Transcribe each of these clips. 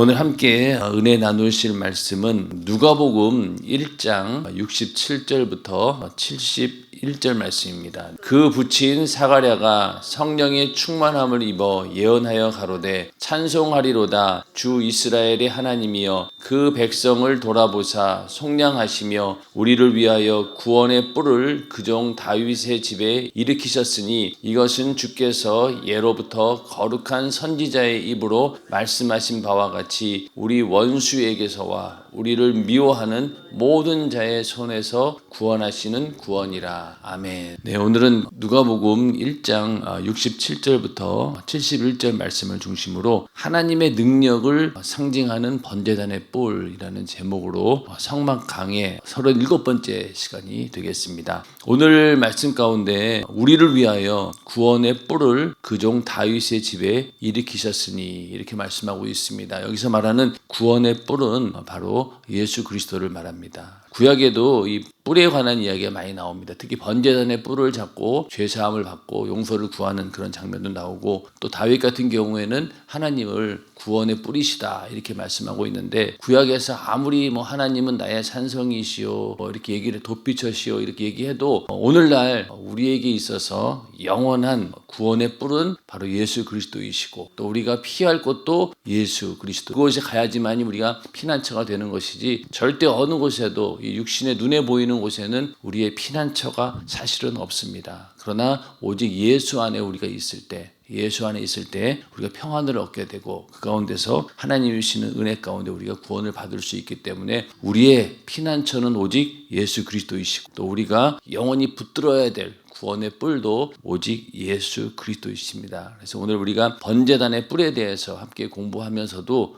오늘 함께 은혜 나누실 말씀은 누가복음 1장 67절부터 71절 말씀입니다. 그 부친 사가랴가 성령의 충만함을 입어 예언하여 가로되 찬송하리로다. 주 이스라엘의 하나님이여 그 백성을 돌아보사 속량하시며 우리를 위하여 구원의 뿔을 그종 다윗의 집에 일으키셨으니 이것은 주께서 예로부터 거룩한 선지자의 입으로 말씀하신 바와 같이 우리 원수에게서와 우리를 미워하는 모든 자의 손에서 구원하시는 구원이라. 아멘. 네, 오늘은 누가복음 1장 67절부터 71절 말씀을 중심으로 하나님의 능력을 상징하는 번제단의 뿔이라는 제목으로 성막 강의 37번째 시간이 되겠습니다. 오늘 말씀 가운데 우리를 위하여 구원의 뿔을 그종 다윗의 집에 일으키셨으니 이렇게 말씀하고 있습니다. 여기서 말하는 구원의 뿔은 바로 예수 그리스도를 말합니다. 구약에도 이 뿔에 관한 이야기가 많이 나옵니다. 특히 번제단의 뿔을 잡고 죄사함을 받고 용서를 구하는 그런 장면도 나오고, 또 다윗 같은 경우에는 하나님을 구원의 뿔이시다 이렇게 말씀하고 있는데, 구약에서 아무리 하나님은 나의 산성이시오 이렇게 얘기를 돋비쳐시오 이렇게 얘기해도 오늘날 우리에게 있어서 영원한 구원의 뿔은 바로 예수 그리스도이시고, 또 우리가 피할 곳도 예수 그리스도, 그곳에 가야지만이 우리가 피난처가 되는 것이지, 절대 어느 곳에도 이 육신의 눈에 보이는 곳에는 우리의 피난처가 사실은 없습니다. 그러나 오직 예수 안에 우리가 있을 때, 예수 안에 있을 때 우리가 평안을 얻게 되고, 그 가운데서 하나님이 주시는 은혜 가운데 우리가 구원을 받을 수 있기 때문에 우리의 피난처는 오직 예수 그리스도이시고, 또 우리가 영원히 붙들어야 될 구원의 뿔도 오직 예수 그리스도이십니다. 그래서 오늘 우리가 번제단의 뿔에 대해서 함께 공부하면서도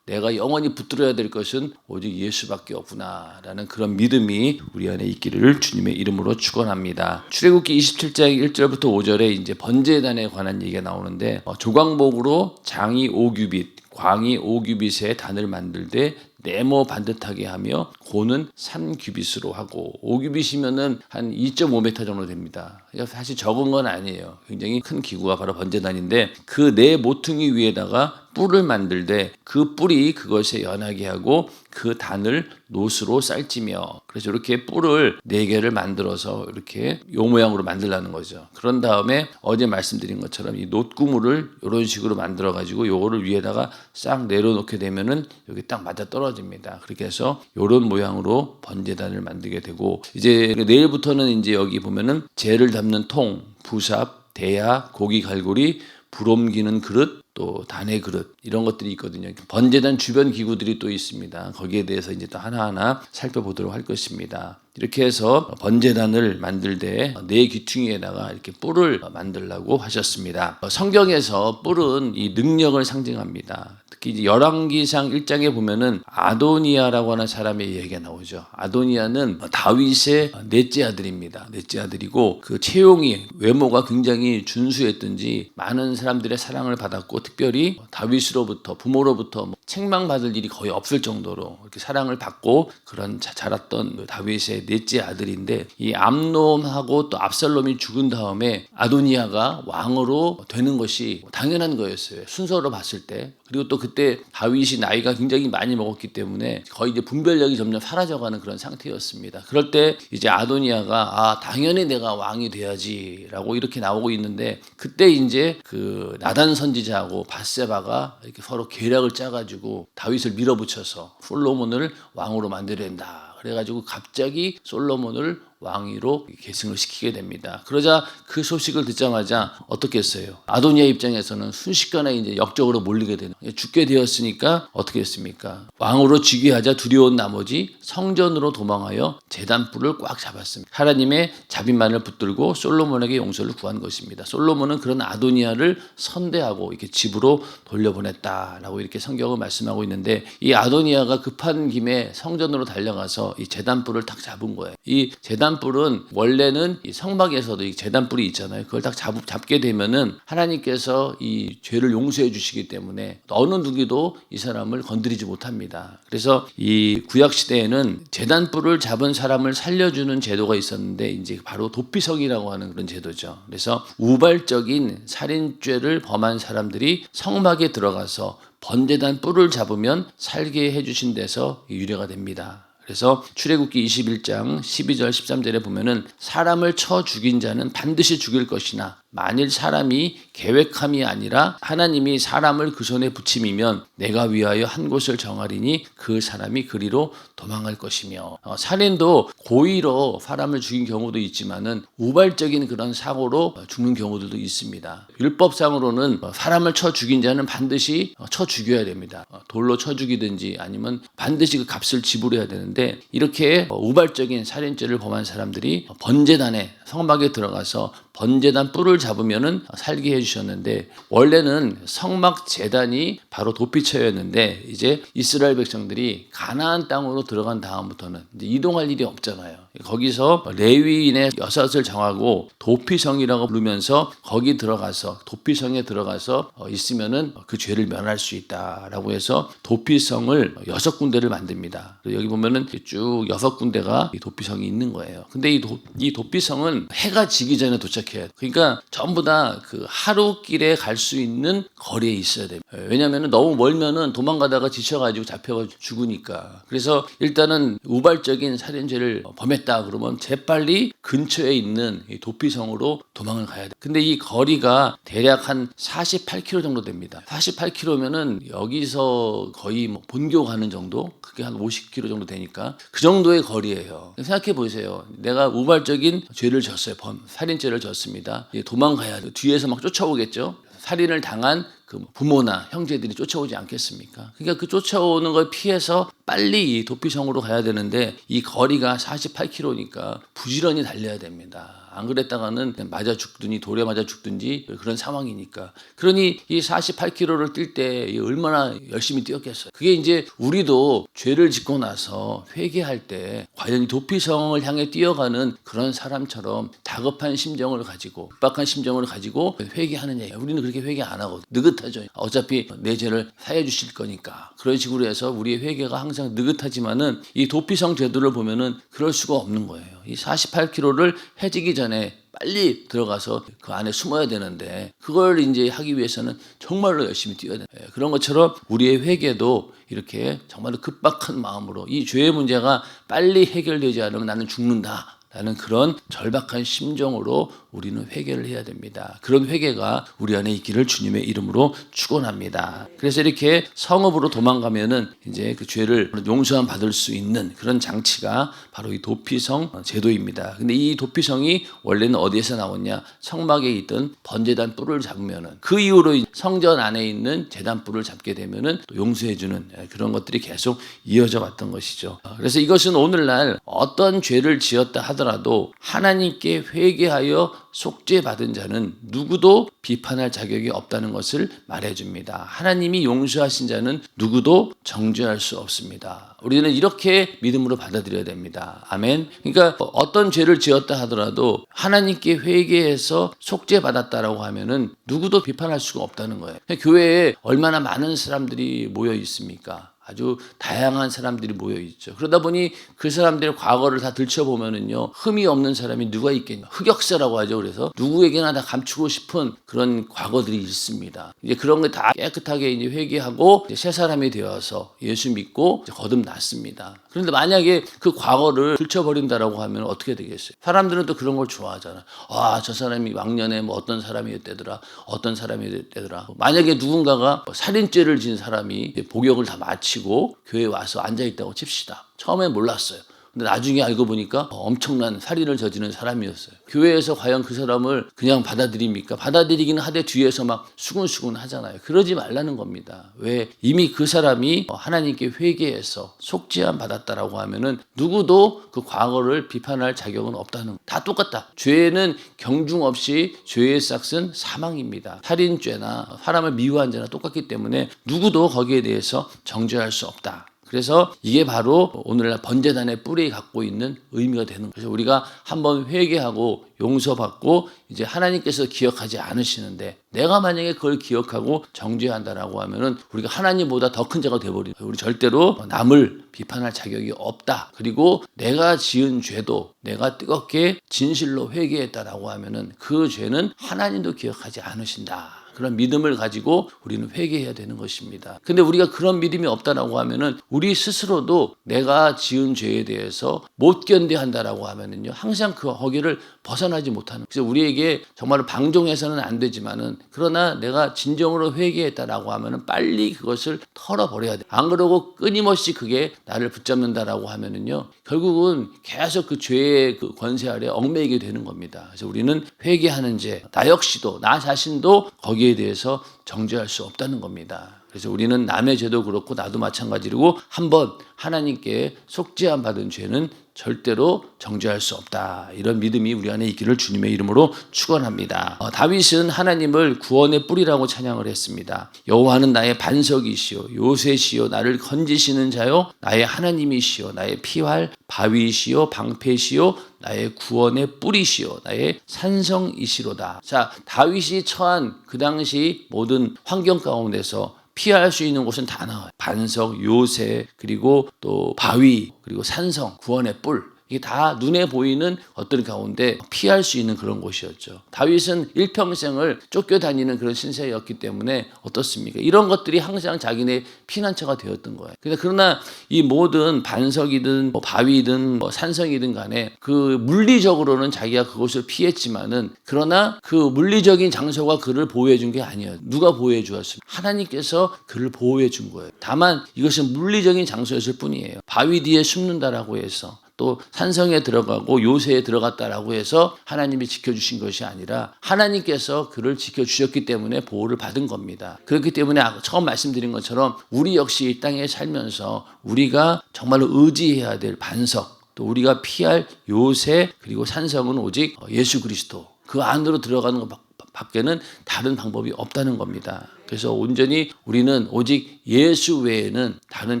내가 영원히 붙들어야 될 것은 오직 예수밖에 없구나라는 그런 믿음이 우리 안에 있기를 주님의 이름으로 축원합니다. 출애굽기 27장 1절부터 5절에 이제 번제단에 관한 얘기가 나오는데, 조각목으로 장이 5규빗, 광이 5규빗의 단을 만들되 네모 반듯하게 하며 고는 3규빗으로 하고, 5규빗이면은 한 2.5m 정도 됩니다. 사실 적은 건 아니에요. 굉장히 큰 기구가 바로 번제단인데, 그 네 모퉁이 위에다가 뿔을 만들되 그 뿔이 그것에 연하게 하고 그 단을 노스로 쌀찌며, 그래서 이렇게 뿔을 4개를 만들어서 이렇게 요 모양으로 만들라는 거죠. 그런 다음에 어제 말씀드린 것처럼 이 놋구물을 이런 식으로 만들어 가지고 요거를 위에다가 싹 내려놓게 되면은 여기 딱 맞아 떨어집니다. 그렇게 해서 요런 모양으로 번제단을 만들게 되고, 이제 내일부터는 이제 여기 보면은 재를 담는 통, 부삽, 대야, 고기 갈고리, 불 옮기는 그릇, 또 단의 그릇, 이런 것들이 있거든요. 번제단 주변 기구들이 또 있습니다. 거기에 대해서 이제 또 하나하나 살펴보도록 할 것입니다. 이렇게 해서 번제단을 만들 때 4귀퉁이에다가 이렇게 뿔을 만들라고 하셨습니다. 성경에서 뿔은 이 능력을 상징합니다. 특히 이제 열왕기상 1장에 보면은 아도니아라고 하는 사람의 얘기가 나오죠. 아도니아는 다윗의 넷째 아들입니다. 넷째 아들이고, 그 채용이, 외모가 굉장히 준수했든지 많은 사람들의 사랑을 받았고, 특별히 다윗으로부터, 부모로부터 책망받을 일이 거의 없을 정도로 이렇게 사랑을 받고 그런 자랐던 다윗의 넷째 아들인데, 이 암놈하고 또 압살롬이 죽은 다음에 아도니아가 왕으로 되는 것이 당연한 거였어요. 순서로 봤을 때. 그리고 또 그때 다윗이 나이가 굉장히 많이 먹었기 때문에 거의 이제 분별력이 점점 사라져가는 그런 상태였습니다. 그럴 때 이제 아도니아가 당연히 내가 왕이 돼야지라고 이렇게 나오고 있는데, 그때 이제 그 나단 선지자하고 밧세바가 이렇게 서로 계략을 짜가지고 다윗을 밀어붙여서 솔로몬을 왕으로 만들어야 된다. 그래가지고 갑자기 솔로몬을 왕위로 계승을 시키게 됩니다. 그러자 그 소식을 듣자마자 어떻게 했어요? 아도니아 입장에서는 순식간에 이제 역적으로 몰리게 되는, 죽게 되었으니까 어떻게 했습니까? 왕으로 즉위하자 두려운 나머지 성전으로 도망하여 제단뿔을 꽉 잡았습니다. 하나님의 자비만을 붙들고 솔로몬에게 용서를 구한 것입니다. 솔로몬은 그런 아도니아를 선대하고 이렇게 집으로 돌려보냈다라고 이렇게 성경을 말씀하고 있는데, 이 아도니아가 급한 김에 성전으로 달려가서 이 제단뿔을 딱 잡은 거예요. 이 제단 재단뿔은 원래는 이 성막에서도 이 재단뿔이 있잖아요. 그걸 딱 잡게 되면은 하나님께서 이 죄를 용서해 주시기 때문에 어느 누구도 이 사람을 건드리지 못합니다. 그래서 이 구약 시대에는 재단뿔을 잡은 사람을 살려주는 제도가 있었는데 이제 바로 도피성이라고 하는 그런 제도죠. 그래서 우발적인 살인죄를 범한 사람들이 성막에 들어가서 번제단 뿔을 잡으면 살게 해주신 데서 유래가 됩니다. 그래서 출애굽기 21장 12절 13절에 보면은 사람을 쳐 죽인 자는 반드시 죽일 것이나 만일 사람이 계획함이 아니라 하나님이 사람을 그 손에 붙임이면 내가 위하여 한 곳을 정하리니 그 사람이 그리로 도망갈 것이며 살인도 고의로 사람을 죽인 경우도 있지만은 우발적인 그런 사고로 죽는 경우들도 있습니다. 율법상으로는 사람을 쳐 죽인 자는 반드시 쳐 죽여야 됩니다. 돌로 쳐 죽이든지 아니면 반드시 그 값을 지불해야 되는데 이렇게 우발적인 살인죄를 범한 사람들이 번제단에 성막에 들어가서 번제단 뿔을 잡으면은 살게 해주셨는데 원래는 성막 제단이 바로 도피처였는데 이제 이스라엘 백성들이 가나안 땅으로 들어간 다음부터는 이제 이동할 일이 없잖아요. 거기서 레위인의 6을 정하고 도피성이라고 부르면서 거기 들어가서 도피성에 들어가서 있으면은 그 죄를 면할 수 있다라고 해서 도피성을 6군데를 만듭니다. 여기 보면은 쭉 6군데가 이 도피성이 있는 거예요. 근데 이 도피성은 해가 지기 전에 도착해야 돼. 그러니까 전부 다 그 하루길에 갈 수 있는 거리에 있어야 됩니다. 왜냐하면 너무 멀면은 도망가다가 지쳐가지고 잡혀가지고 죽으니까. 그래서 일단은 우발적인 살인죄를 범했다 그러면 재빨리 근처에 있는 이 도피성으로 도망을 가야 돼. 근데 이 거리가 대략 한 48km 정도 됩니다. 48km면은 여기서 거의 뭐 본교 가는 정도? 그게 한 50km 정도 되니까 그 정도의 거리예요. 생각해 보세요. 내가 우발적인 죄를 졌어요. 살인죄를 졌습니다. 도망가야 돼. 뒤에서 막 쫓아오겠죠. 살인을 당한 그 부모나 형제들이 쫓아오지 않겠습니까? 그러니까 그 쫓아오는 걸 피해서 빨리 이 도피성으로 가야 되는데 이 거리가 48km니까 부지런히 달려야 됩니다. 안 그랬다가는 맞아 죽든지 돌에 맞아 죽든지 그런 상황이니까. 그러니 이 48km를 뛸 때 얼마나 열심히 뛰었겠어요. 그게 이제 우리도 죄를 짓고 나서 회개할 때 과연 도피성을 향해 뛰어가는 그런 사람처럼 다급한 심정을 가지고 급박한 심정을 가지고 회개하느냐. 우리는 그렇게 회개 안 하거든요. 느긋하죠. 어차피 내 죄를 사해 주실 거니까. 그런 식으로 해서 우리의 회개가 항상 느긋하지만은 이 도피성 제도를 보면은 그럴 수가 없는 거예요. 이 48km를 해지기 전에 빨리 들어가서 그 안에 숨어야 되는데 그걸 이제 하기 위해서는 정말로 열심히 뛰어야 돼요. 그런 것처럼 우리의 회개도 이렇게 정말로 급박한 마음으로 이 죄의 문제가 빨리 해결되지 않으면 나는 죽는다. 라는 그런 절박한 심정으로 우리는 회개를 해야 됩니다. 그런 회개가 우리 안에 있기를 주님의 이름으로 축원합니다. 그래서 이렇게 성읍으로 도망가면은 이제 그 죄를 용서함 받을 수 있는 그런 장치가 바로 이 도피성 제도입니다. 근데 이 도피성이 원래는 어디에서 나왔냐? 성막에 있던 번제단 뿔을 잡으면은 그 이후로 성전 안에 있는 제단 뿔을 잡게 되면은 또 용서해주는 그런 것들이 계속 이어져 왔던 것이죠. 그래서 이것은 오늘날 어떤 죄를 지었다 하더라도 하나님께 회개하여 속죄받은 자는 누구도 비판할 자격이 없다는 것을 말해줍니다. 하나님이 용서하신 자는 누구도 정죄할 수 없습니다. 우리는 이렇게 믿음으로 받아들여야 됩니다. 아멘. 그러니까 어떤 죄를 지었다 하더라도 하나님께 회개해서 속죄받았다라고 하면은 누구도 비판할 수가 없다는 거예요. 교회에 얼마나 많은 사람들이 모여 있습니까? 아주 다양한 사람들이 모여 있죠. 그러다 보니 그 사람들의 과거를 다 들춰보면은요, 흠이 없는 사람이 누가 있겠냐. 흑역사라고 하죠. 그래서 누구에게나 다 감추고 싶은 그런 과거들이 있습니다. 이제 그런 걸 다 깨끗하게 이제 회개하고 이제 새 사람이 되어서 예수 믿고 이제 거듭났습니다. 그런데 만약에 그 과거를 들춰버린다라고 하면 어떻게 되겠어요? 사람들은 또 그런 걸 좋아하잖아. 아, 저 사람이 왕년에 뭐 어떤 사람이었대더라. 어떤 사람이었대더라. 만약에 누군가가 살인죄를 지은 사람이 복역을 다 마치고 교회에 와서 앉아있다고 칩시다. 처음엔 몰랐어요. 근데 나중에 알고 보니까 엄청난 살인을 저지른 사람이었어요. 교회에서 과연 그 사람을 그냥 받아들입니까? 받아들이기는 하되 뒤에서 막 수근수근 하잖아요. 그러지 말라는 겁니다. 왜? 이미 그 사람이 하나님께 회개해서 속죄함 받았다라고 하면은 누구도 그 과거를 비판할 자격은 없다는 거예요. 다 똑같다. 죄는 경중 없이 죄의 싹은 사망입니다. 살인죄나 사람을 미워한 죄나 똑같기 때문에 누구도 거기에 대해서 정죄할 수 없다. 그래서 이게 바로 오늘날 번제단의 뿔이 갖고 있는 의미가 되는 거죠. 그래서 우리가 한번 회개하고 용서받고 이제 하나님께서 기억하지 않으시는데 내가 만약에 그걸 기억하고 정죄한다라고 하면은 우리가 하나님보다 더 큰 자가 되어버리는 거예요. 우리 절대로 남을 비판할 자격이 없다. 그리고 내가 지은 죄도 내가 뜨겁게 진실로 회개했다라고 하면은 그 죄는 하나님도 기억하지 않으신다. 그런 믿음을 가지고 우리는 회개해야 되는 것입니다. 근데 우리가 그런 믿음이 없다라고 하면은 우리 스스로도 내가 지은 죄에 대해서 못 견뎌한다라고 하면은요, 항상 그 허기를 벗어나지 못하는. 그래서 우리에게 정말 방종해서는 안 되지만은 그러나 내가 진정으로 회개했다라고 하면은 빨리 그것을 털어버려야 돼. 안 그러고 끊임없이 그게 나를 붙잡는다라고 하면은요, 결국은 계속 그 죄의 그 권세 아래 얽매이게 되는 겁니다. 그래서 우리는 회개하는 죄, 나 역시도 나 자신도 거기에 대해서 정죄할 수 없다는 겁니다. 그래서 우리는 남의 죄도 그렇고 나도 마찬가지로 한번 하나님께 속죄함 받은 죄는 절대로 정죄할 수 없다. 이런 믿음이 우리 안에 있기를 주님의 이름으로 축원합니다. 다윗은 하나님을 구원의 뿔이라고 찬양을 했습니다. 여호와는 나의 반석이시요 요새시요 나를 건지시는 자요 나의 하나님이시요 나의 피할 바위시요 방패시요 나의 구원의 뿔이시요 나의 산성이시로다. 자, 다윗이 처한 그 당시 모든 환경 가운데서 피할 수 있는 곳은 다 나와요. 반석, 요새, 그리고 또 바위, 그리고 산성, 구원의 뿔. 이게 다 눈에 보이는 어떤 가운데 피할 수 있는 그런 곳이었죠. 다윗은 일평생을 쫓겨다니는 그런 신세였기 때문에 어떻습니까? 이런 것들이 항상 자기네 피난처가 되었던 거예요. 그러나 이 모든 반석이든 바위든 산성이든 간에 그 물리적으로는 자기가 그곳을 피했지만은 그러나 그 물리적인 장소가 그를 보호해 준 게 아니에요. 누가 보호해 주었습니까? 하나님께서 그를 보호해 준 거예요. 다만 이것은 물리적인 장소였을 뿐이에요. 바위 뒤에 숨는다라고 해서 또 산성에 들어가고 요새에 들어갔다라고 해서 하나님이 지켜주신 것이 아니라 하나님께서 그를 지켜주셨기 때문에 보호를 받은 겁니다. 그렇기 때문에 처음 말씀드린 것처럼 우리 역시 이 땅에 살면서 우리가 정말로 의지해야 될 반석, 또 우리가 피할 요새, 그리고 산성은 오직 예수 그리스도, 그 안으로 들어가는 것 밖에는 다른 방법이 없다는 겁니다. 그래서 온전히 우리는 오직 예수 외에는 다른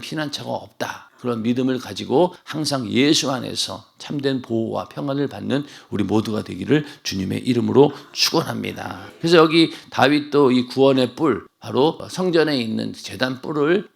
피난처가 없다. 그런 믿음을 가지고 항상 예수 안에서 참된 보호와 평안을 받는 우리 모두가 되기를 주님의 이름으로 축원합니다. 그래서 여기 다윗도 이 구원의 뿔, 바로 성전에 있는 제단 뿔을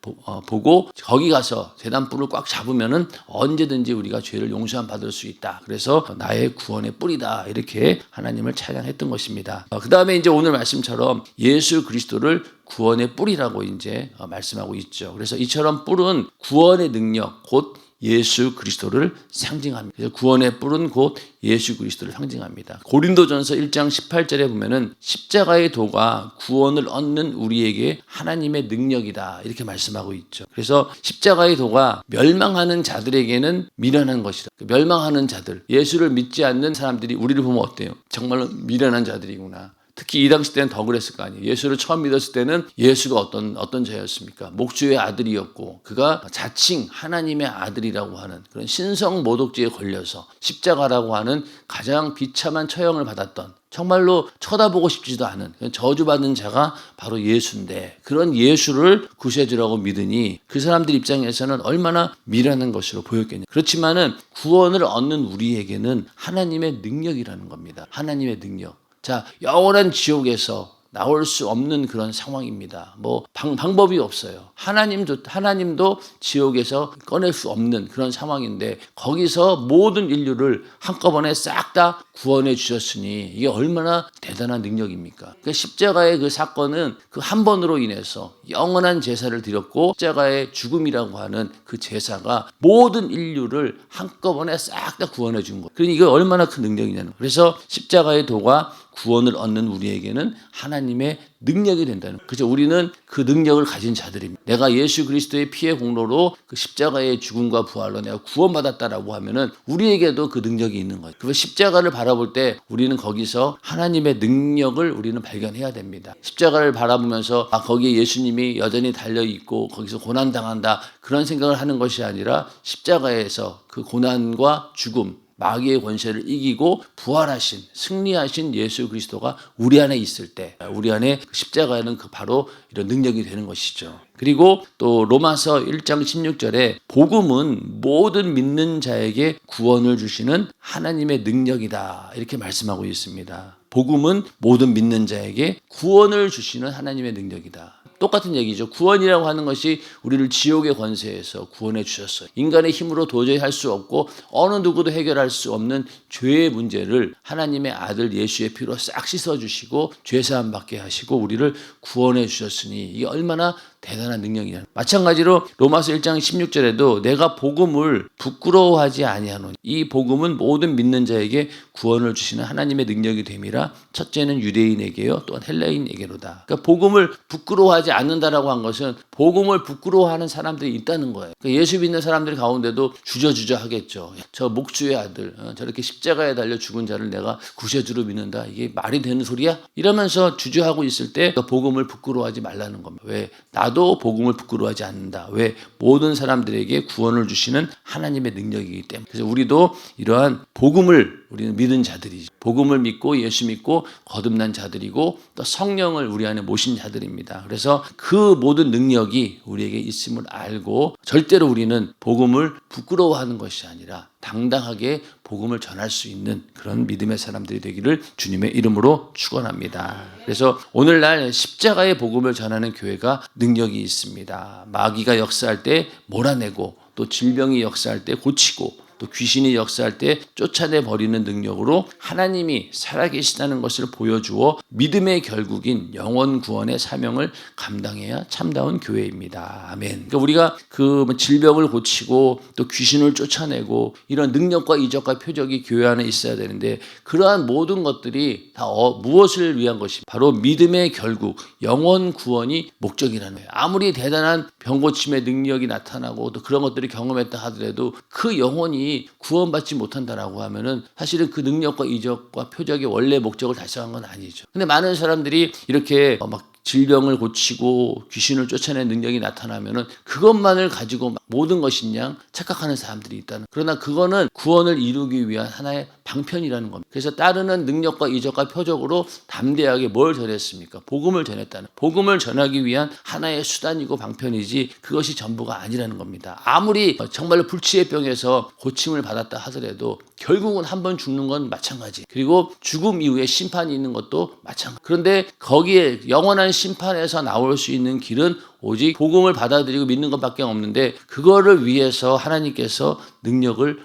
보고 거기 가서 제단 뿔을 꽉 잡으면은 언제든지 우리가 죄를 용서함 받을 수 있다. 그래서 나의 구원의 뿔이다. 이렇게 하나님을 찬양했던 것입니다. 그 다음에 이제 오늘 말씀처럼 예수 그리스도를 구원의 뿔이라고 이제 말씀하고 있죠. 그래서 이처럼 뿔은 구원의 능력, 곧 예수 그리스도를 상징합니다. 그래서 구원의 뿔은 곧 예수 그리스도를 상징합니다. 고린도전서 1장 18절에 보면은 십자가의 도가 구원을 얻는 우리에게 하나님의 능력이다. 이렇게 말씀하고 있죠. 그래서 십자가의 도가 멸망하는 자들에게는 미련한 것이다. 멸망하는 자들, 예수를 믿지 않는 사람들이 우리를 보면 어때요? 정말로 미련한 자들이구나. 특히 이 당시 때는 더 그랬을 거 아니에요. 예수를 처음 믿었을 때는 예수가 어떤 자였습니까? 목주의 아들이었고 그가 자칭 하나님의 아들이라고 하는 그런 신성 모독죄에 걸려서 십자가라고 하는 가장 비참한 처형을 받았던, 정말로 쳐다보고 싶지도 않은 저주받는 자가 바로 예수인데, 그런 예수를 구세주라고 믿으니 그 사람들 입장에서는 얼마나 미련한 것으로 보였겠냐. 그렇지만은 구원을 얻는 우리에게는 하나님의 능력이라는 겁니다. 하나님의 능력. 자, 영원한 지옥에서 나올 수 없는 그런 상황입니다. 방법이 없어요. 하나님도 지옥에서 꺼낼 수 없는 그런 상황인데 거기서 모든 인류를 한꺼번에 싹 다 구원해 주셨으니 이게 얼마나 대단한 능력입니까? 그러니까 십자가의 그 사건은 그 한 번으로 인해서 영원한 제사를 드렸고 십자가의 죽음이라고 하는 그 제사가 모든 인류를 한꺼번에 싹 다 구원해 준 거예요. 그러니 이게 얼마나 큰 능력이냐는 거예요. 그래서 십자가의 도가 구원을 얻는 우리에게는 하나님의 능력이 된다는 거예요. 그래서 우리는 그 능력을 가진 자들입니다. 내가 예수 그리스도의 피의 공로로 그 십자가의 죽음과 부활로 내가 구원받았다라고 하면은 우리에게도 그 능력이 있는 거예요. 그래서 십자가를 바라볼 때 우리는 거기서 하나님의 능력을 우리는 발견해야 됩니다. 십자가를 바라보면서 거기에 예수님이 여전히 달려있고 거기서 고난당한다, 그런 생각을 하는 것이 아니라 십자가에서 그 고난과 죽음, 마귀의 권세를 이기고 부활하신 승리하신 예수 그리스도가 우리 안에 있을 때 우리 안에 십자가는 바로 이런 능력이 되는 것이죠. 그리고 또 로마서 1장 16절에 복음은 모든 믿는 자에게 구원을 주시는 하나님의 능력이다 이렇게 말씀하고 있습니다. 복음은 모든 믿는 자에게 구원을 주시는 하나님의 능력이다. 똑같은 얘기죠. 구원이라고 하는 것이 우리를 지옥의 권세에서 구원해 주셨어요. 인간의 힘으로 도저히 할 수 없고 어느 누구도 해결할 수 없는 죄의 문제를 하나님의 아들 예수의 피로 싹 씻어주시고 죄사함 받게 하시고 우리를 구원해 주셨으니 이게 얼마나 대단한 능력이냐. 마찬가지로 로마서 1장 16절에도 내가 복음을 부끄러워하지 아니하노니 이 복음은 모든 믿는 자에게 구원을 주시는 하나님의 능력이 됨이라. 첫째는 유대인에게요 또한 헬라인에게로다. 그러니까 복음을 부끄러워하지 않는다라고 한 것은 복음을 부끄러워하는 사람들이 있다는 거예요. 그러니까 예수 믿는 사람들 가운데도 주저주저 하겠죠. 저 목주의 아들 저렇게 십자가에 달려 죽은 자를 내가 구세주로 믿는다. 이게 말이 되는 소리야? 이러면서 주저하고 있을 때 복음을 부끄러워하지 말라는 겁니다. 왜? 나도 복음을 부끄러워하지 않는다. 왜? 모든 사람들에게 구원을 주시는 하나님의 능력이기 때문에. 그래서 우리도 이러한 복음을 우리는 믿은 자들이죠. 복음을 믿고 예수 믿고 거듭난 자들이고 또 성령을 우리 안에 모신 자들입니다. 그래서 그 모든 능력이 우리에게 있음을 알고 절대로 우리는 복음을 부끄러워하는 것이 아니라 당당하게 복음을 전할 수 있는 그런 믿음의 사람들이 되기를 주님의 이름으로 축원합니다. 그래서 오늘날 십자가의 복음을 전하는 교회가 능력이 있습니다. 마귀가 역사할 때 몰아내고 또 질병이 역사할 때 고치고 또 귀신이 역사할 때 쫓아내 버리는 능력으로 하나님이 살아계시다는 것을 보여주어 믿음의 결국인 영원 구원의 사명을 감당해야 참다운 교회입니다. 아멘. 그러니까 우리가 그 질병을 고치고 또 귀신을 쫓아내고 이런 능력과 이적과 표적이 교회 안에 있어야 되는데 그러한 모든 것들이 다 무엇을 위한 것입니까? 바로 믿음의 결국 영원 구원이 목적이라는 거예요. 아무리 대단한 병 고침의 능력이 나타나고 또 그런 것들을 경험했다 하더라도 그 영혼이 구원받지 못한다라고 하면은 사실은 그 능력과 이적과 표적의 원래 목적을 달성한 건 아니죠. 근데 많은 사람들이 이렇게 막 질병을 고치고 귀신을 쫓아내는 능력이 나타나면은 그것만을 가지고 모든 것이냐 착각하는 사람들이 있다는. 그러나 그거는 구원을 이루기 위한 하나의 방편이라는 겁니다. 그래서 따르는 능력과 이적과 표적으로 담대하게 뭘 전했습니까? 복음을 전했다는. 복음을 전하기 위한 하나의 수단이고 방편이지 그것이 전부가 아니라는 겁니다. 아무리 정말로 불치의 병에서 고침을 받았다 하더라도 결국은 한 번 죽는 건 마찬가지. 그리고 죽음 이후에 심판이 있는 것도 마찬가지. 그런데 거기에 영원한 심판에서 나올 수 있는 길은 오직 복음을 받아들이고 믿는 것밖에 없는데 그거를 위해서 하나님께서 능력을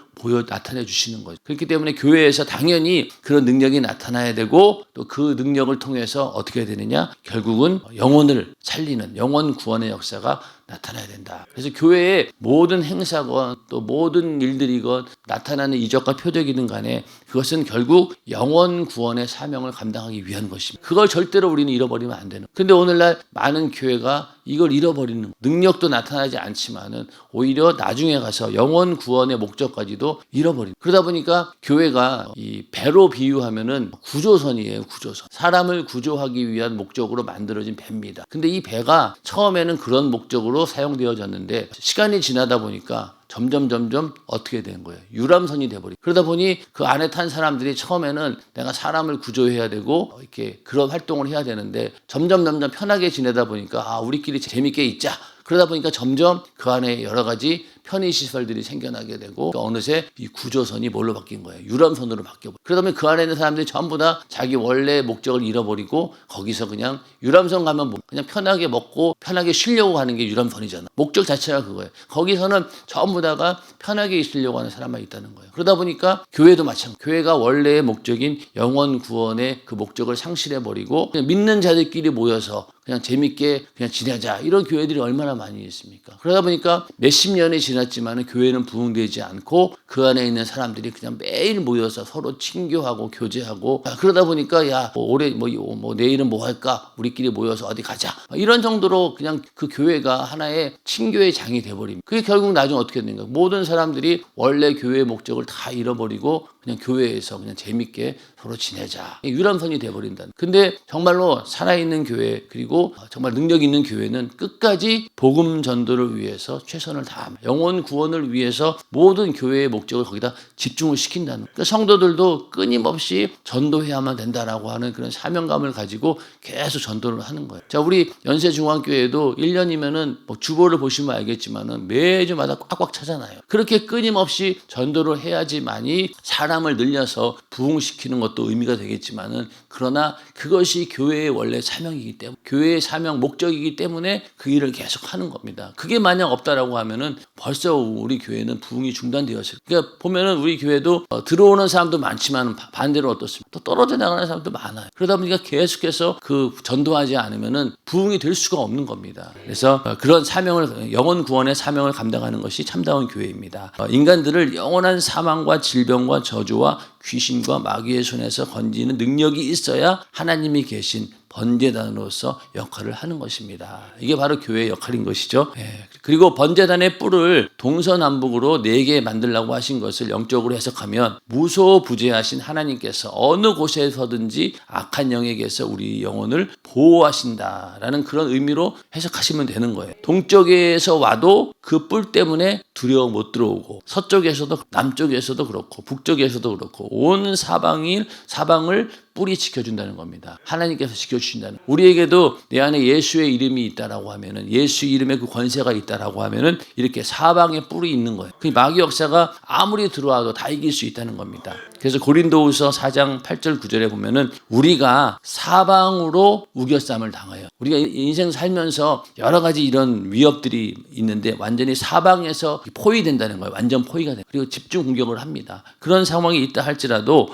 나타내 주시는 거죠. 그렇기 때문에 교회에서 당연히 그런 능력이 나타나야 되고 또 그 능력을 통해서 어떻게 되느냐? 결국은 영혼을 살리는 영혼 구원의 역사가 나타나야 된다. 그래서 교회의 모든 행사건 또 모든 일들이건 나타나는 이적과 표적이든 간에 그것은 결국 영혼 구원의 사명을 감당하기 위한 것입니다. 그걸 절대로 우리는 잃어버리면 안 되는. 근데 오늘날 많은 교회가 이걸 잃어버리는, 능력도 나타나지 않지만은 오히려 나중에 가서 영혼 구원의 목적까지도 잃어버리는. 그러다 보니까 교회가 이 배로 비유하면은 구조선이에요. 구조선. 사람을 구조하기 위한 목적으로 만들어진 배입니다. 근데 이 배가 처음에는 그런 목적으로 사용되어졌는데 시간이 지나다 보니까 점점 어떻게 된 거예요? 유람선이 돼버리고. 그러다 보니 그 안에 탄 사람들이 처음에는 내가 사람을 구조해야 되고 이렇게 그런 활동을 해야 되는데 점점 편하게 지내다 보니까 우리끼리 재밌게 있자. 그러다 보니까 점점 그 안에 여러 가지 편의시설들이 생겨나게 되고 어느새 이 구조선이 뭘로 바뀐 거예요? 유람선으로 바뀌어버려요. 그러다 보니 그 안에 있는 사람들이 전부 다 자기 원래 목적을 잃어버리고 거기서 그냥 유람선 가면 그냥 편하게 먹고 편하게 쉬려고 하는 게 유람선이잖아. 목적 자체가 그거예요. 거기서는 전부 다가 편하게 있으려고 하는 사람만 있다는 거예요. 그러다 보니까 교회도 마찬가지. 교회가 원래의 목적인 영원 구원의 그 목적을 상실해버리고 그냥 믿는 자들끼리 모여서 그냥 재밌게 그냥 지내자 이런 교회들이 얼마나 많이 있습니까? 그러다 보니까 몇십 년이 지났지만 교회는 부흥되지 않고 그 안에 있는 사람들이 그냥 매일 모여서 서로 친교하고 교제하고 그러다 보니까 올해 내일은 뭐 할까? 우리끼리 모여서 어디 가자 이런 정도로 그냥 그 교회가 하나의 친교의 장이 돼버립니다. 그게 결국 나중에 어떻게 되는가? 모든 사람들이 원래 교회의 목적을 다 잃어버리고 그냥 교회에서 그냥 재밌게 서로 지내자. 유람선이 돼버린다는. 근데 정말로 살아있는 교회 그리고 정말 능력 있는 교회는 끝까지 복음 전도를 위해서 최선을 다합니다. 영혼 구원을 위해서 모든 교회의 목적을 거기다 집중을 시킨다는 거예요. 그러니까 성도들도 끊임없이 전도해야만 된다라고 하는 그런 사명감을 가지고 계속 전도를 하는 거예요. 자, 우리 연세중앙교회도 1년이면은 뭐 주보를 보시면 알겠지만은 매주마다 꽉꽉 차잖아요. 그렇게 끊임없이 전도를 해야지만이 사람을 늘려서 부흥시키는 것도 의미가 되겠지만은, 그러나 그것이 교회의 원래 사명이기 때문에, 교회의 사명 목적이기 때문에 그 일을 계속 하는 겁니다. 그게 만약 없다라고 하면은 벌써 우리 교회는 부흥이 중단되었어요. 그러니까 보면은 우리 교회도 들어오는 사람도 많지만 반대로 어떻습니까? 또 떨어져 나가는 사람도 많아요. 그러다 보니까 계속해서 그 전도하지 않으면은 부흥이 될 수가 없는 겁니다. 그래서 그런 사명을, 영혼 구원의 사명을 감당하는 것이 참다운 교회입니다. 인간들을 영원한 사망과 질병과 저주와 귀신과 마귀의 손에서 건지는 능력이 있어야 하나님이 계신 번제단으로서 역할을 하는 것입니다. 이게 바로 교회의 역할인 것이죠. 그리고 번제단의 뿔을 동서남북으로 4개 만들라고 하신 것을 영적으로 해석하면 무소부재하신 하나님께서 어느 곳에서든지 악한 영에게서 우리 영혼을 보호하신다라는 그런 의미로 해석하시면 되는 거예요. 동쪽에서 와도 그 뿔 때문에 두려워 못 들어오고, 서쪽에서도 남쪽에서도 그렇고 북쪽에서도 그렇고 온 사방을 뿔이 지켜준다는 겁니다. 하나님께서 지켜주신다는. 우리에게도 내 안에 예수의 이름이 있다라고 하면은, 예수 이름에 그 권세가 있다라고 하면은 이렇게 사방에 뿔이 있는 거예요. 그 마귀 역사가 아무리 들어와도 다 이길 수 있다는 겁니다. 그래서 고린도후서 4장 8절 9절에 보면은 우리가 사방으로 우겨쌈을 당해요. 우리가 인생 살면서 여러 가지 이런 위협들이 있는데 완전히 사방에서 포위된다는 거예요. 완전 포위가 돼요. 그리고 집중 공격을 합니다. 그런 상황이 있다 할지라도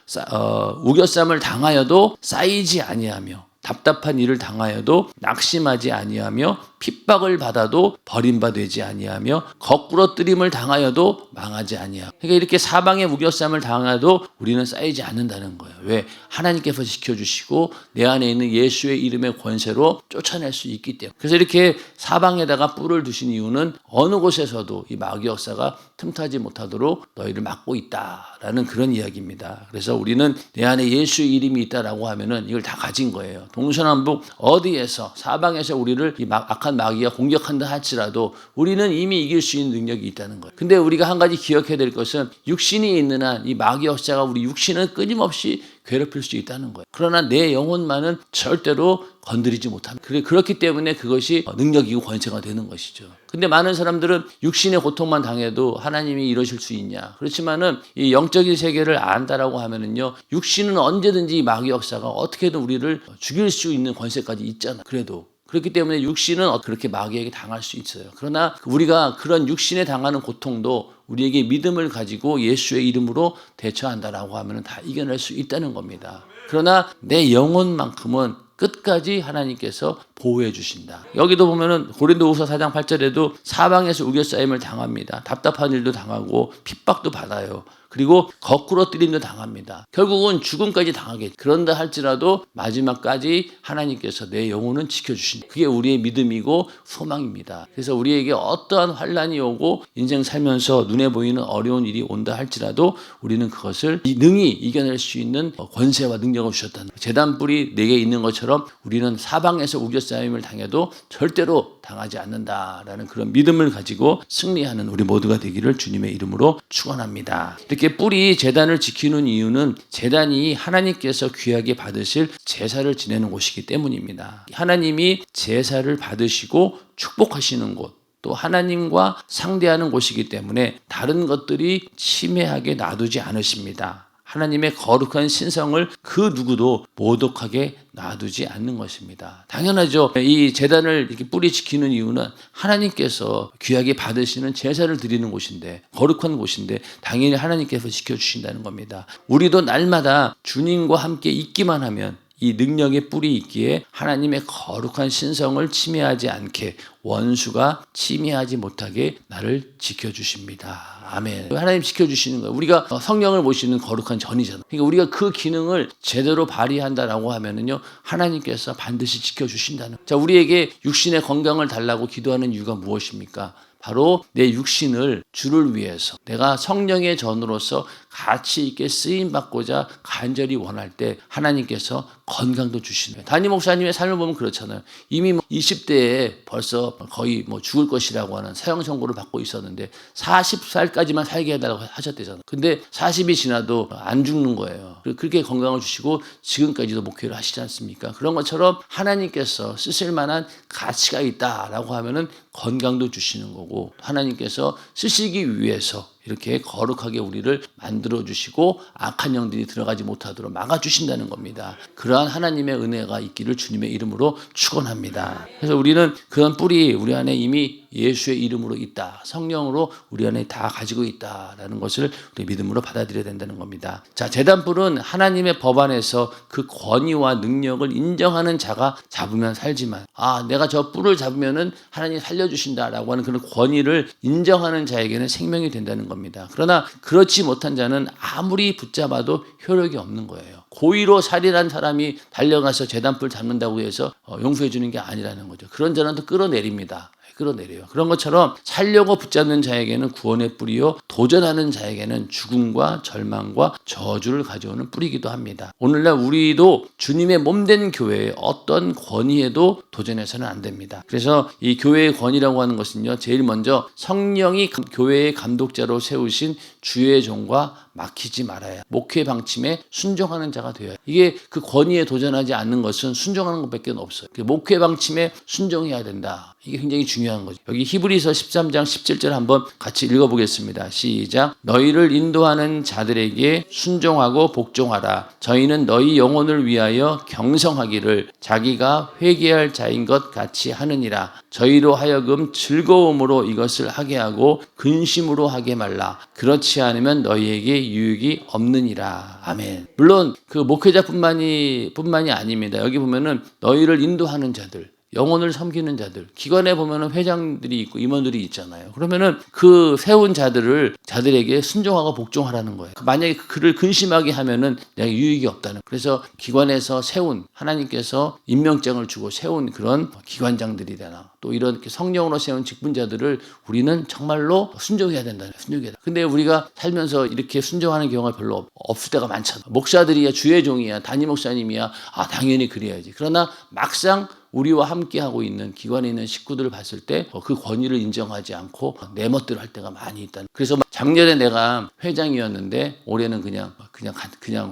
우겨쌈을 당하여도 쌓이지 아니하며, 답답한 일을 당하여도 낙심하지 아니하며, 핍박을 받아도 버림받지 아니하며, 거꾸러뜨림을 당하여도 망하지 아니하며. 그러니까 이렇게 사방의 우겨쌈을 당하여도 우리는 쌓이지 않는다는 거예요. 왜? 하나님께서 지켜주시고 내 안에 있는 예수의 이름의 권세로 쫓아낼 수 있기 때문에. 그래서 이렇게 사방에다가 뿔을 두신 이유는 어느 곳에서도 이 마귀 역사가 틈타지 못하도록 너희를 막고 있다라는 그런 이야기입니다. 그래서 우리는 내 안에 예수의 이름이 있다라고 하면은 이걸 다 가진 거예요. 동서남북 어디에서 사방에서 우리를 이 악한 마귀가 공격한다 할지라도 우리는 이미 이길 수 있는 능력이 있다는 거예요. 근데 우리가 한 가지 기억해야 될 것은 육신이 있는 한 이 마귀 역사가 우리 육신을 끊임없이 괴롭힐 수 있다는 거예요. 그러나 내 영혼만은 절대로 건드리지 못합니다. 그렇기 때문에 그것이 능력이고 권세가 되는 것이죠. 근데 많은 사람들은 육신의 고통만 당해도 하나님이 이러실 수 있냐. 그렇지만은 이 영적인 세계를 안다라고 하면은요, 육신은 언제든지 마귀 역사가 어떻게든 우리를 죽일 수 있는 권세까지 있잖아. 그렇기 때문에 육신은 그렇게 마귀에게 당할 수 있어요. 그러나 우리가 그런 육신에 당하는 고통도 우리에게 믿음을 가지고 예수의 이름으로 대처한다라고 하면 다 이겨낼 수 있다는 겁니다. 그러나 내 영혼만큼은 끝까지 하나님께서 보호해 주신다. 여기도 보면은 고린도후서 4장 8절에도 사방에서 우겨싸임을 당합니다. 답답한 일도 당하고 핍박도 받아요. 그리고 거꾸로 뜨림도 당합니다. 결국은 죽음까지 당하겠죠. 그런다 할지라도 마지막까지 하나님께서 내 영혼은 지켜주신다. 그게 우리의 믿음이고 소망입니다. 그래서 우리에게 어떠한 환난이 오고 인생 살면서 눈에 보이는 어려운 일이 온다 할지라도 우리는 그것을 능히 이겨낼 수 있는 권세와 능력을 주셨다는 거예요. 제단뿔이 내게 있는 것처럼 우리는 사방에서 우겨싸임을 당해도 절대로 당하지 않는다라는 그런 믿음을 가지고 승리하는 우리 모두가 되기를 주님의 이름으로 축원합니다. 이렇게 뿔이 제단을 지키는 이유는 제단이 하나님께서 귀하게 받으실 제사를 지내는 곳이기 때문입니다. 하나님이 제사를 받으시고 축복하시는 곳, 또 하나님과 상대하는 곳이기 때문에 다른 것들이 침해하게 놔두지 않으십니다. 하나님의 거룩한 신성을 그 누구도 모독하게 놔두지 않는 것입니다. 당연하죠. 이 제단을 이렇게 뿔이 지키는 이유는 하나님께서 귀하게 받으시는 제사를 드리는 곳인데, 거룩한 곳인데 당연히 하나님께서 지켜주신다는 겁니다. 우리도 날마다 주님과 함께 있기만 하면 이 능력의 뿔이 있기에 하나님의 거룩한 신성을 침해하지 않게, 원수가 침해하지 못하게 나를 지켜주십니다. 아멘. 하나님 지켜주시는 거예요. 우리가 성령을 모시는 거룩한 전이잖아요. 그러니까 우리가 그 기능을 제대로 발휘한다라고 하면은요, 하나님께서 반드시 지켜주신다는. 자, 우리에게 육신의 건강을 달라고 기도하는 이유가 무엇입니까? 바로 내 육신을 주를 위해서 내가 성령의 전으로서 가치 있게 쓰임받고자 간절히 원할 때 하나님께서 건강도 주시는 거예요. 담임 목사님의 삶을 보면 그렇잖아요. 이미 20대에 벌써 거의 죽을 것이라고 하는 사형 선고를 받고 있었는데 40살까지만 살게 해달라고 하셨대잖아요. 근데 40이 지나도 안 죽는 거예요. 그렇게 건강을 주시고 지금까지도 목회를 하시지 않습니까? 그런 것처럼 하나님께서 쓰실 만한 가치가 있다라고 하면은 건강도 주시는 거고, 하나님께서 쓰시기 위해서 이렇게 거룩하게 우리를 만들어주시고 악한 영들이 들어가지 못하도록 막아주신다는 겁니다. 그러한 하나님의 은혜가 있기를 주님의 이름으로 축원합니다. 그래서 우리는 그런 뿔이 우리 안에 이미 예수의 이름으로 있다. 성령으로 우리 안에 다 가지고 있다라는 것을 우리 믿음으로 받아들여야 된다는 겁니다. 자, 제단뿔은 하나님의 법 안에서 그 권위와 능력을 인정하는 자가 잡으면 살지만, 내가 저 뿔을 잡으면은 하나님이 살려주신다라고 하는 그런 권위를 인정하는 자에게는 생명이 된다는 겁니다. 그러나 그렇지 못한 자는 아무리 붙잡아도 효력이 없는 거예요. 고의로 살인한 사람이 달려가서 제단뿔 잡는다고 해서 용서해 주는 게 아니라는 거죠. 그런 자는 또 끌어내립니다. 끌어내려요. 그런 것처럼 살려고 붙잡는 자에게는 구원의 뿔이요, 도전하는 자에게는 죽음과 절망과 저주를 가져오는 뿔이기도 합니다. 오늘날 우리도 주님의 몸된 교회에 어떤 권위에도 도전해서는 안 됩니다. 그래서 이 교회의 권위라고 하는 것은요, 제일 먼저 성령이 교회의 감독자로 세우신 주의 종과 막히지 말아야, 목회 방침에 순종하는 자가 되어야. 이게 그 권위에 도전하지 않는 것은 순종하는 것밖에 없어요. 목회 방침에 순종해야 된다. 이게 굉장히 중요한 거죠. 여기 히브리서 13장 17절 한번 같이 읽어보겠습니다. 시작. 너희를 인도하는 자들에게 순종하고 복종하라. 저희는 너희 영혼을 위하여 경성하기를 자기가 회개할 자인 것 같이 하느니라. 저희로 하여금 즐거움으로 이것을 하게 하고 근심으로 하게 말라. 그렇지 않으면 너희에게 유익이 없느니라. 아멘. 물론 그 목회자뿐만이 아닙니다. 여기 보면은 너희를 인도하는 자들, 영혼을 섬기는 자들, 기관에 보면은 회장들이 있고 임원들이 있잖아요. 그러면은 그 세운 자들에게 순종하고 복종하라는 거예요. 만약에 그를 근심하게 하면은 내가 유익이 없다는. 그래서 기관에서 세운, 하나님께서 임명장을 주고 세운 그런 기관장들이 되나, 또 이렇게 성령으로 세운 직분자들을 우리는 정말로 순종해야 된다는. 순종해야 된다. 근데 우리가 살면서 이렇게 순종하는 경우가 별로 없을 때가 많잖아. 목사들이야, 주의 종이야, 담임 목사님이야, 당연히 그래야지. 그러나 막상 우리와 함께하고 있는 기관에 있는 식구들을 봤을 때 그 권위를 인정하지 않고 내 멋대로 할 때가 많이 있다는. 그래서 작년에 내가 회장이었는데 올해는 그냥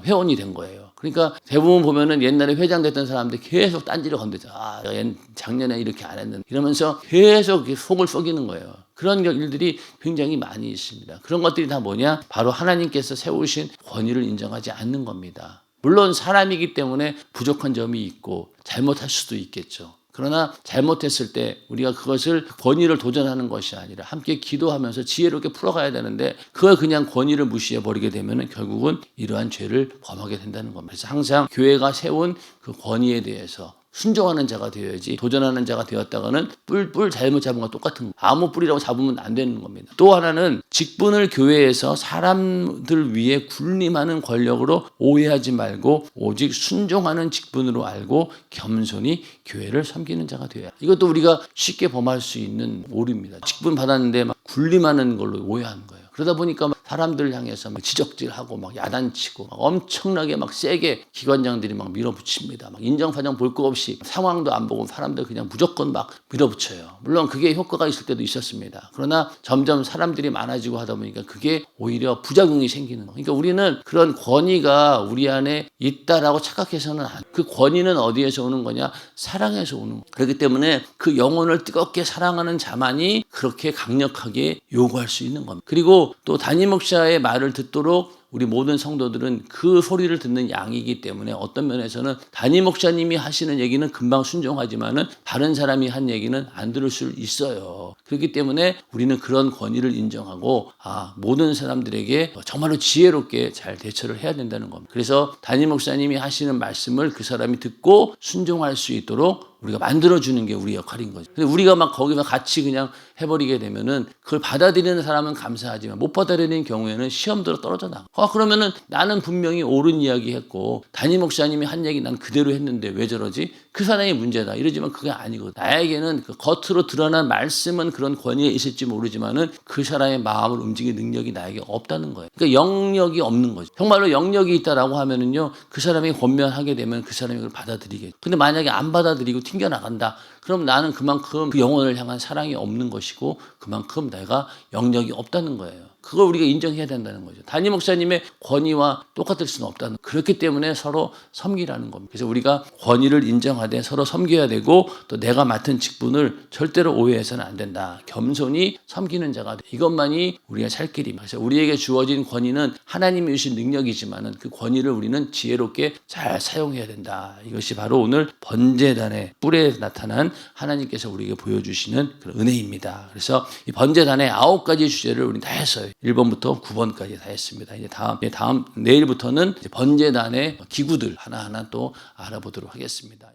회원이 된 거예요. 그러니까 대부분 보면은 옛날에 회장 됐던 사람들 계속 딴지를 건드죠. 작년에 이렇게 안 했는데 이러면서 계속 속을 썩이는 거예요. 그런 일들이 굉장히 많이 있습니다. 그런 것들이 다 뭐냐? 바로 하나님께서 세우신 권위를 인정하지 않는 겁니다. 물론 사람이기 때문에 부족한 점이 있고 잘못할 수도 있겠죠. 그러나 잘못했을 때 우리가 그것을 권위를 도전하는 것이 아니라 함께 기도하면서 지혜롭게 풀어가야 되는데, 그걸 그냥 권위를 무시해버리게 되면 결국은 이러한 죄를 범하게 된다는 겁니다. 그래서 항상 교회가 세운 그 권위에 대해서 순종하는 자가 되어야지, 도전하는 자가 되었다가는 뿔 잘못 잡은 거 똑같은 거. 아무 뿔이라고 잡으면 안 되는 겁니다. 또 하나는 직분을 교회에서 사람들 위해 군림하는 권력으로 오해하지 말고 오직 순종하는 직분으로 알고 겸손히 교회를 섬기는 자가 되어야. 이것도 우리가 쉽게 범할 수 있는 오류입니다. 직분 받았는데 막 군림하는 걸로 오해하는 거예요. 그러다 보니까 사람들 향해서 막 지적질하고 막 야단치고 막 엄청나게 막 세게 기관장들이 막 밀어붙입니다. 막 인정사정 볼 거 없이 상황도 안 보고 사람들 그냥 무조건 막 밀어붙여요. 물론 그게 효과가 있을 때도 있었습니다. 그러나 점점 사람들이 많아지고 하다 보니까 그게 오히려 부작용이 생기는 거예요. 그러니까 우리는 그런 권위가 우리 안에 있다라고 착각해서는 안. 그 권위는 어디에서 오는 거냐? 사랑에서 오는 거예요. 그렇기 때문에 그 영혼을 뜨겁게 사랑하는 자만이 그렇게 강력하게 요구할 수 있는 겁니다. 그리고 또 담임 목사의 말을 듣도록 우리 모든 성도들은 그 소리를 듣는 양이기 때문에 어떤 면에서는 담임 목사님이 하시는 얘기는 금방 순종하지만은 다른 사람이 한 얘기는 안 들을 수 있어요. 그렇기 때문에 우리는 그런 권위를 인정하고 모든 사람들에게 정말로 지혜롭게 잘 대처를 해야 된다는 겁니다. 그래서 담임 목사님이 하시는 말씀을 그 사람이 듣고 순종할 수 있도록 우리가 만들어주는 게 우리 역할인 거죠. 근데 우리가 막 거기만 같이 그냥 해버리게 되면은 그걸 받아들이는 사람은 감사하지만 못 받아들이는 경우에는 시험 들어 떨어져 나가. 그러면은 나는 분명히 옳은 이야기 했고 담임 목사님이 한 얘기 난 그대로 했는데 왜 저러지? 그 사람이 문제다. 이러지만 그게 아니거든. 나에게는 그 겉으로 드러난 말씀은 그런 권위에 있을지 모르지만은 그 사람의 마음을 움직이는 능력이 나에게 없다는 거예요. 그러니까 영역이 없는 거죠. 정말로 영역이 있다라고 하면은요, 그 사람이 권면하게 되면 그 사람이 그걸 받아들이겠죠. 근데 만약에 안 받아들이고 튕겨나간다. 그럼 나는 그만큼 그 영혼을 향한 사랑이 없는 것이고 그만큼 내가 영역이 없다는 거예요. 그걸 우리가 인정해야 된다는 거죠. 담임 목사님의 권위와 똑같을 수는 없다는. 그렇기 때문에 서로 섬기라는 겁니다. 그래서 우리가 권위를 인정하되 서로 섬겨야 되고 또 내가 맡은 직분을 절대로 오해해서는 안 된다. 겸손히 섬기는 자가 돼. 이것만이 우리가 살 길입니다. 그래서 우리에게 주어진 권위는 하나님이 주신 능력이지만은 그 권위를 우리는 지혜롭게 잘 사용해야 된다. 이것이 바로 오늘 번제단의 뿔에 나타난 하나님께서 우리에게 보여주시는 그런 은혜입니다. 그래서 이 번제단의 9가지 주제를 우리는 다 했어요. 1번부터 9번까지 다 했습니다. 이제 다음 내일부터는 이제 번제단의 기구들 하나하나 또 알아보도록 하겠습니다.